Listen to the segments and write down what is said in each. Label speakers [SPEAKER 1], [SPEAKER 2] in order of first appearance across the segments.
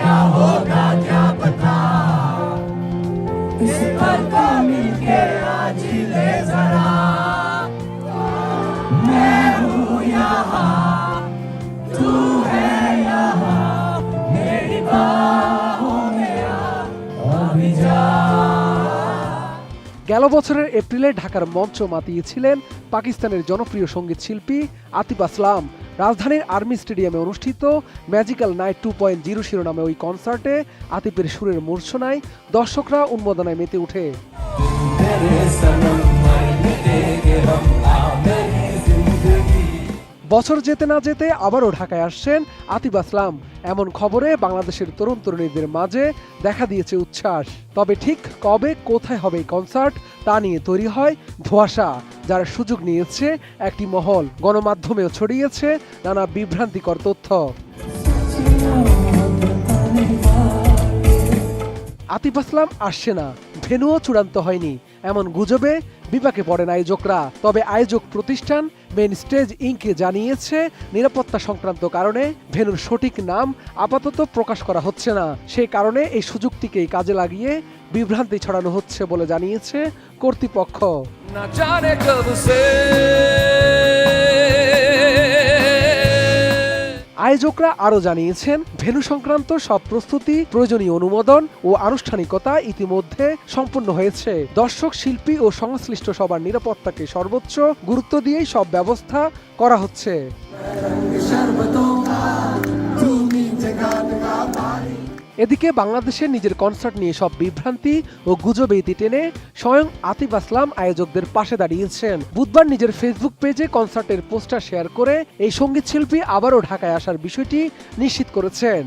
[SPEAKER 1] क्या होगा क्या पता, इस पल को मिलके आज ले जरा, मैं हूँ यहाँ तू है यहाँ, मेरी बाहों में आ अभी जा।
[SPEAKER 2] গেল বছরের এপ্রিলে ঢাকার মঞ্চ মাতিয়েছিলেন পাকিস্তানের জনপ্রিয় সঙ্গীত শিল্পী আতিফ আসলাম। রাজধানীর আর্মি স্টেডিয়ামে অনুষ্ঠিত ম্যাজিক্যাল নাইট 2.0 শিরোনামে ওই কনসার্টে আতিফের সুরের মূর্ছনায় দর্শকরা উন্মাদনায় মেতে ওঠে। বছর যেতে না যেতে আবারও ঢাকায় আসছেন আতিফ আসলাম। এমন খবরে বাংলাদেশের তরুণ তরুণীদের মাঝে দেখা দিয়েছে উচ্ছ্বাস। তবে ঠিক কবে কোথায় হবে এই কনসার্ট তা নিয়ে তৈরি হয় ধোঁয়াশা, যার সুযোগ নিয়েছে একটি মহল। গণমাধ্যমেও ছড়িয়েছে নানা বিভ্রান্তিকর তথ্য। আতিফ আসলাম আসছে না, ভেন্যুও চূড়ান্ত হয়নি, এমন গুজবে বিপাকে পড়েন আয়োজকরা। তবে আয়োজক প্রতিষ্ঠান মেইন স্টেজ ইনকে জানিয়েছে নিরাপত্তা সংক্রান্ত কারণে ভেন্যুর সঠিক নাম আপাতত প্রকাশ করা হচ্ছে না। সেই কারণে এই সুযোগটিকেই কাজে লাগিয়ে বিভ্রান্তি ছড়ানো হচ্ছে বলে জানিয়েছে কর্তৃপক্ষ। আয়োজকরা আরও জানিয়েছেন ভেন্যু সংক্রান্ত সব প্রস্তুতি, প্রয়োজনীয় অনুমোদন ও আনুষ্ঠানিকতা ইতিমধ্যে সম্পন্ন হয়েছে। দর্শক, শিল্পী ও সংশ্লিষ্ট সবার নিরাপত্তাকে সর্বোচ্চ গুরুত্ব দিয়েই সব ব্যবস্থা করা হচ্ছে। এদিকে বাংলাদেশে নিজের কনসার্ট নিয়ে সব বিভ্রান্তি ও গুজবে ইতি টেনে স্বয়ং আতিফ আসলাম আয়োজকদের পাশে দাঁড়িয়েছেন। বুধবার নিজের ফেসবুক পেজে কনসার্টের পোস্টার শেয়ার করে এই সঙ্গীত শিল্পী আবারও ঢাকায় আসার বিষয়টি নিশ্চিত করেছেন।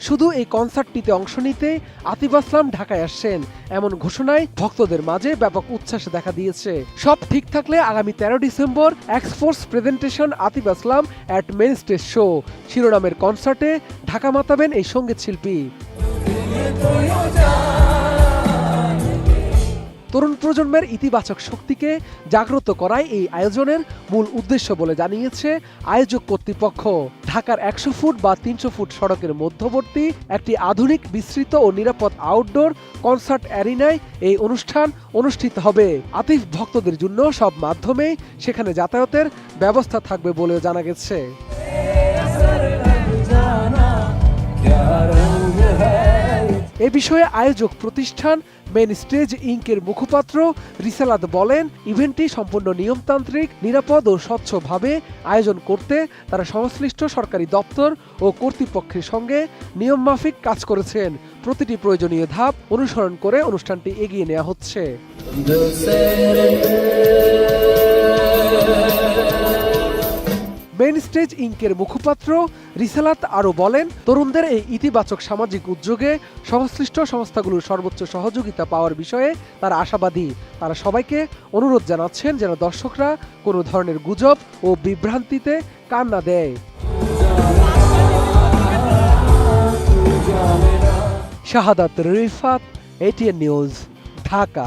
[SPEAKER 2] শুধু এই কনসার্টটিতে অংশ নিতে আতিফ আসলাম ঢাকায় আসছেন, এমন ঘোষণায় ভক্তদের মাঝে ব্যাপক উচ্ছ্বাস দেখা দিয়েছে। সব ঠিক থাকলে আগামী 13 December Xforce presentation Atif Aslam at main stage show শিরোনামের কনসার্টে ঢাকা মাতাবেন এই সঙ্গীত শিল্পী। তরুণ প্রজন্মের ইতিবাচক শক্তিকে জাগ্রত করাই এই আয়োজনের মূল উদ্দেশ্য বলে জানিয়েছে আয়োজক কর্তৃপক্ষ। ঢাকার 100 ফুট বা 300 ফুট সড়কের মধ্যবর্তী একটি আধুনিক, বিস্তৃত ও নিরাপদ আউটডোর কনসার্ট অ্যারিনায় এই অনুষ্ঠান অনুষ্ঠিত হবে। আতিফ ভক্তদের জন্য সব মাধ্যমেই সেখানে যাতায়াতের ব্যবস্থা থাকবে বলেও জানা গেছে। এ বিষয়ে আয়োজক প্রতিষ্ঠান মেইন স্টেজ ইনকের মুখপাত্র রিসালাত বলেন, ইভেন্টটি সম্পূর্ণ নিয়মতান্ত্রিক, নিরাপদ ও স্বচ্ছভাবে আয়োজন করতে তারা সংশ্লিষ্ট সরকারি দপ্তর ও কর্তৃপক্ষের সঙ্গে নিয়মমাফিক কাজ করেছেন। প্রতিটি প্রয়োজনীয় ধাপ অনুসরণ করে অনুষ্ঠানটি এগিয়ে নেওয়া হচ্ছে। মেইন স্টেজ ইনকের মুখপাত্র রিসালাত আরও বলেন, তরুণদের এই ইতিবাচক সামাজিক উদ্যোগে সংশ্লিষ্ট সংস্থাগুলোর সর্বোচ্চ সহযোগিতা পাওয়ার বিষয়ে তারা আশাবাদী। তারা সবাইকে অনুরোধ জানাচ্ছেন যেন দর্শকরা কোনো ধরনের গুজব ও বিভ্রান্তিতে কান না দেয়। শাহাদাত রিফাত, ATN নিউজ, ঢাকা।